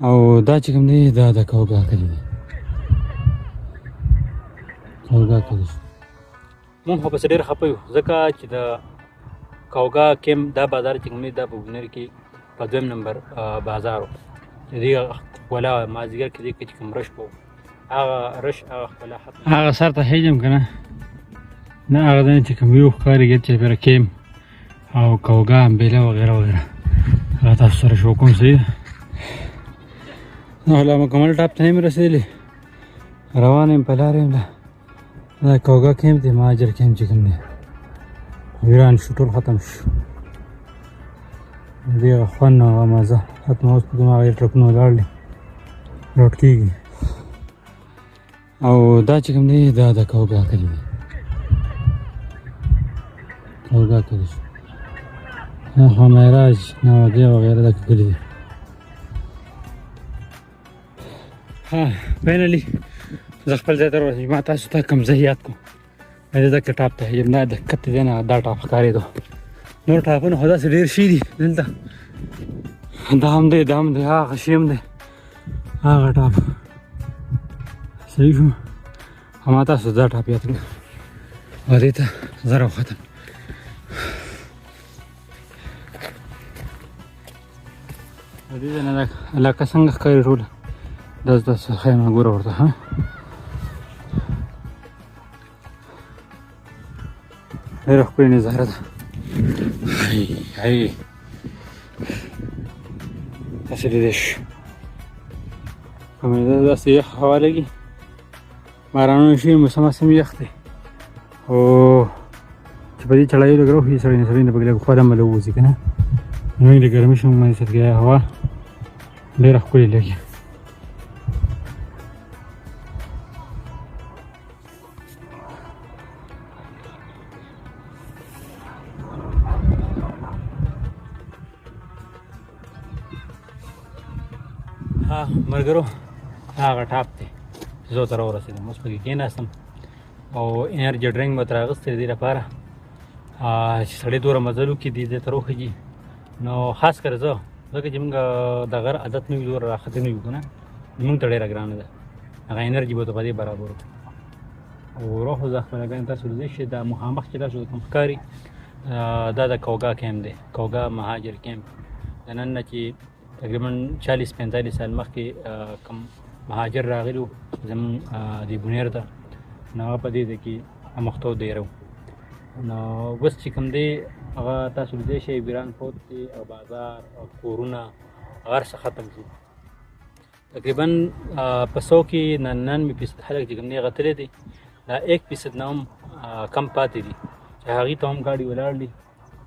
او دا چې کوم دی دا د کوګا کلي دی کوګا کلي مونږ خو پسې ډېر خفه یو ځکه چې د کوګا کیمپ دا بازار چې کوم دی دا په ګونر کې په 2 نمبر بازار و چې دې ولا مازدیګر کې دې چې کوم رش و هغه رش هغه خپل هغه سر ته هیجم که نه نه هغه ځای چې کوم یو ښکارېږي چې پیره کیمپ او کوګا امبیله وغیره وغیره هغه تاسو سره شو کوم صحیح ده نو لا مکمل ټاپ ته نه یم رسېدلی روان یم په لاره یم دا کوګا کیمپ دی مهاجر کیمپ چې کوم دی ویران شو ټول ختم شو دې هغه خوند او هغه مزه حتما اوس په کوم هغه ټرکونه ولاړ دي لوډ کېږي او دا چې کوم دی دا د کوګا کلي دی کوګا کلي خو معراج نوادیا وغیره دا کلي دی فاینلی زه خپل ځای ته ورسېږم ما تاسو ته کوم ځای یاد کړو زه دلته ټاپ ته یم دا دقت دی نه دا ټاپ ښکارېدو نور ټاپونه خو داسې ډېر شي دي دلته دا هم دی دا هم دی هغه شي هم دی هغه ټاپ صحیح شو ما تاسو دا ټاپ یاد کړو او دې ته زه راوختم دې ځای نه علاقه څنګه ښکاري ټوله داسې ښیم ګوره ورته ها ډېره ښکلې نظاره ده داسې لیدی شو په معده داسې یخ هوا لګي بارانونه شوي موسم یخ دی خو چې په دې چړایو لږ راوښي سړی نه سړی نه پکې لږ خوا دمه له ووځي که نه نو د ګرمۍ شم باندې سدګۍ هوا ډېره ښکلې لګي ملګرو هغه ټاپ دی زه ورته راورسېدم اوس پکې کېناستم او انرژي ډرینک مې ترې اخیستی د دې لپاره چې سړی دومره مزل وکړي دې ځای ته راوخېږي نو خاص کر زه ځکه چې مونږ د غر عادت نه وي دومره راښکته نه وي که نه مونږ ته ډېره ګرانه ده هغه انرژي به ورته په دې برابر وکړو او راخو زه خپله ګڼې تاسو لیدی شئ دا مخامخ چې تاسو کوم ښکاري دا د کوګا کیمپ دی کوګا مهاجر کیمپ د نن نه چې تقریبا 40-45 سال مخکې کوم مهاجر راغلي وو زموږ دې بونیر ته نو هغه په دې ځای کې مخته ودېره نو اوس چې کوم دی هغه تاسو لیدی شئ ویران پروت دی او بازار او کورونه هر څه ختم شو تقریبا په 100 کې 99% خلک چې کوم دی هغه تللی دی دا 1% نه هم کم پاتې دي چې هغې ته هم ګاډي ولاړ دي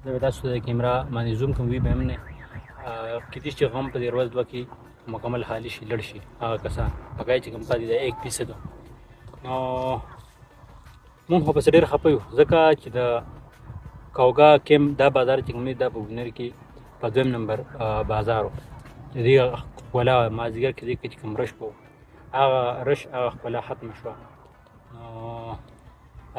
زه به تاسو د کیمرا باندې زوم کوم وي به هم نه کېدای شي غم په دې ورځ دوه کې مکمل خالي شي لړ شي هغه کسان هغه چې کوم پاتې دی 1% نو مونږ خو پسې ډېر خفه یو ځکه چې د کوګا کیمپ دا بازار چې کوم دی دا په ګونر کې په 2 نمبر بازار و چې دې ولا مازدیګر کې دې چې کوم رش و هغه رش هغه خپله ختمه شوه نو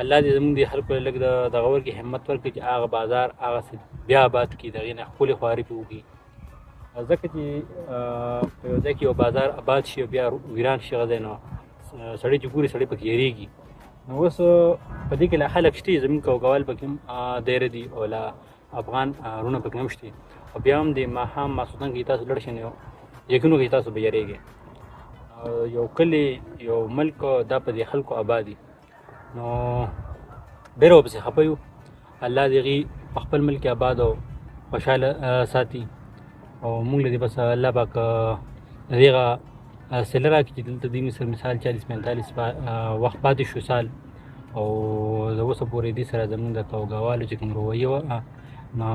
الله دې زموږ دې خلکو له لږ دغه ورکړي همت ورکړي چې هغه بازار هغسې بیا آباد کړي د هغې نه ښکلې خواري پرې وکړي ځکه چې په یو ځای کې یو بازار آباد شي او بیا ویران شي هغه ځای نو سړی چې ګوري سړی پکې هېرېږي نو اوس په دې کې لا خلک شته زموږ کوګوال پکې هم دایره دي او لا افغان وروڼه پکې هم شته او بیا هم د ماښام ماسخوتن کې تاسو لړ شئ نو یقین وکړئ تاسو به یېرېږئ یو کلی یو ملک دا په دې خلکو آبادي نو ډېر ورپسې خفه یو الله دې هغې په خپل ملک آباد او خوشحاله ساتي او مونږ له دې بس الله پاک د دې هغه صله راکړي چې دلته دوی مثال 40-45 وخت پاتې شو سال او د اوسه پورې دې سره زموږ د کوګاوالو چې کوم رویه وه نو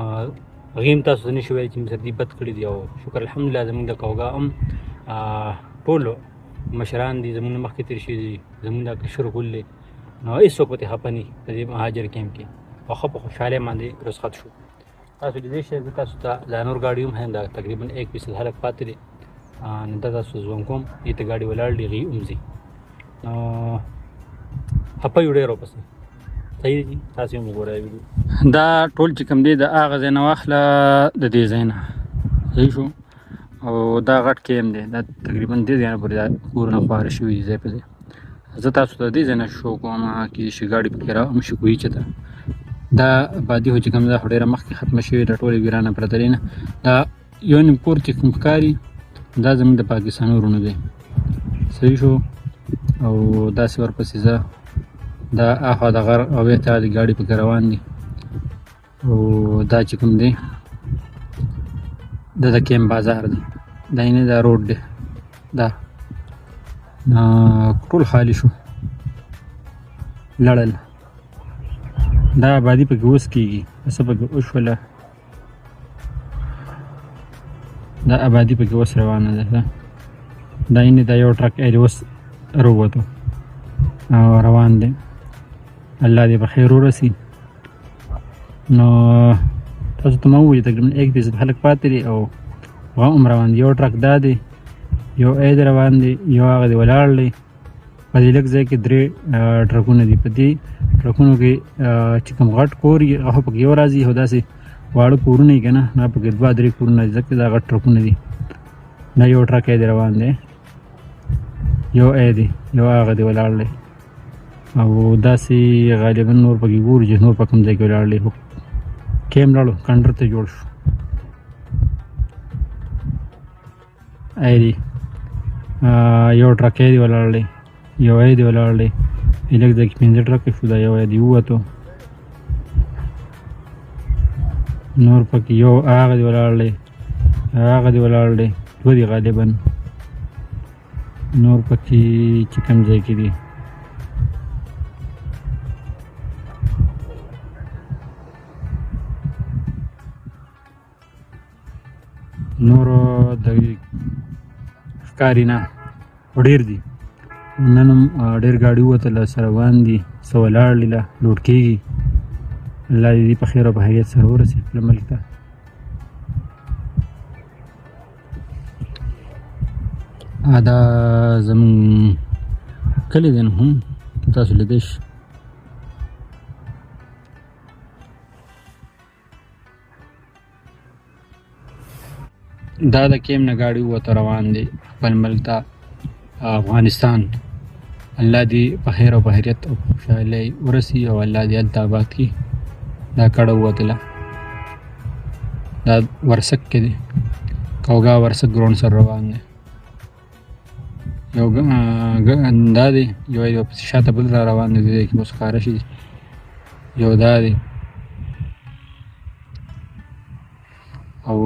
هغې هم تاسو ته نه شو ویلی چې مصر دې بد کړي دي او شکر الحمدلله زموږ د کوګا هم ټولو مشران دي زموږ نه مخکې تېر شوي دي زموږ دا کشر ګل دی نو هېڅوک پکې خفه نه په دې مهاجر کیمپ کې او ښه په خوشحالۍ باندې رخصت شو تاسو لیدی شئ زه تاسو ته دا نور ګاډي هم هم دا تقریبا 1% خلک پاتې دي نو دا تاسو ځوان کوم دې ته ګاډي ولاړ دي هغې هم ځي نو خفه یو ډېر ورپسې صحیح دی تاسو هم وګورئ دا ټول چې کوم دی د هغه ځای نه واخله د دې ځای نه صحیح شو او دا غټ کیم دی، دا تقریبا دې ځای نه پورې دا کورونه خواره شوي دي ځای په ځای. زه تاسو ته دې ځای نه شو کوم کېدای شي ګاډي پکې راوشي کوهي چته. دا آبادي خو چې کوم ده خو ډېره مخکې ختمه شوې ده، ټولې ویرانه پرته دی نه. دا یو نیم کور چې کوم ښکاري دا زموږ د پاکستان ورونو دی. صحیح شو. او داسې ورپسې زه دا اخوا د غر او بېرته د ګاډي پکې روان دي. او دا چې کوم دی دا د کیم بازار دی، دا نه دا روډ دی، دا ټول خالي شو لړل. دا آبادي پکې اوس کېږي، څه پکې وشوله، دا آبادي پکې اوس روانه ده. دا یعنې دا یو ټرک اوس راووتو او روان دی. الله دې په خیر ورسي. نو تاسو ته ما وویل تقریبا 1 خلک پاتې دي او هغه هم روان دي. یو ټرک دا دی، یو عید روان دی، یو هغه دی ولاړ دی. په دې لږ ځای کې 3 ټرکونه دي. په دې ټرکونو کې چې کوم غټ کور وي هغه پکې یو راځي، او داسې واړه کورونه یې که نه هغه پکې 2-3 کورونه دي، ځکه دا غټ ټرکونه دي. دا یو ټرک دی روان دی، یو دی، یو هغه دی ولاړ دی. او داسې غالبا نور پکې ګورو چې نور په کوم ځای کې ولاړ دی. کیم لاړو کنډر ته جوړ شو. دی یو ټرک دی ولاړ دی، یو دی ولاړ دی. لږ ځای کې 5 ټرکه شو، دا یو دی ووتو. نور پکې یو هغه دی ولاړ دی، هغه دی ولاړ دی، 2 دي غالبا. نور پکې چې کوم ځای کې دي نورو د ښکاري نه ډېر دي. نن هم ډېر ګاډي ووتله، سره روان دي، څه ولاړ دي، لا لوډ کېږي. الله دې په خیر او په حیث سره ورسي خپل ملک ته. دا زموږ کلی دی، نو هم تاسو لیدی شئ. دا د کیم نه ګاډي ووته روان دی خپل ملک ته، افغانستان. الله دې په خیر او په خیریت او په خوشحالۍ ورسي، او الله دې هلته آباد کړي. دا کډه ووتله، دا ورسک کې دی، کوګا ورسک ګراونډ سره روان دی. یو دا دی، یو پسې شاته بل را روان دی، دې کې اوس ښکاره شي. یو دا دی، او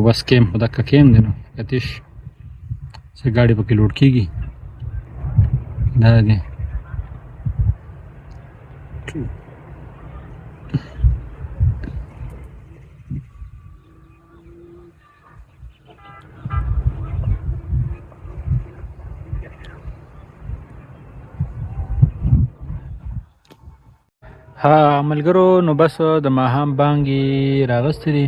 بس کیم خو دکه کیم دی. نو کتش څه ګاډي پکې لوډ کېږي. دا دی ها ملګرو. نو بس د ماښام بانګې راغستې دي،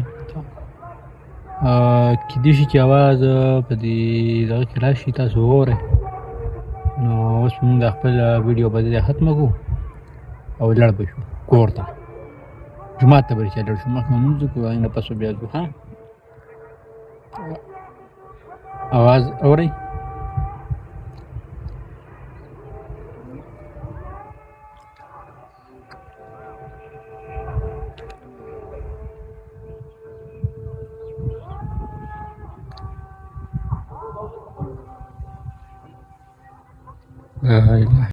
کیدای شي چې اواز په دې دغه کې راشي، تاسو وګورئ. نو اوس موږ د خپل ویډیو په دې ختمه کړو او لاړ به شو کور ته، جومات ته به چې لاړ شو، مخکې لمونځ وکړو، هغې نه پس به بیا ځو. ها اواز اورئ؟ لا إله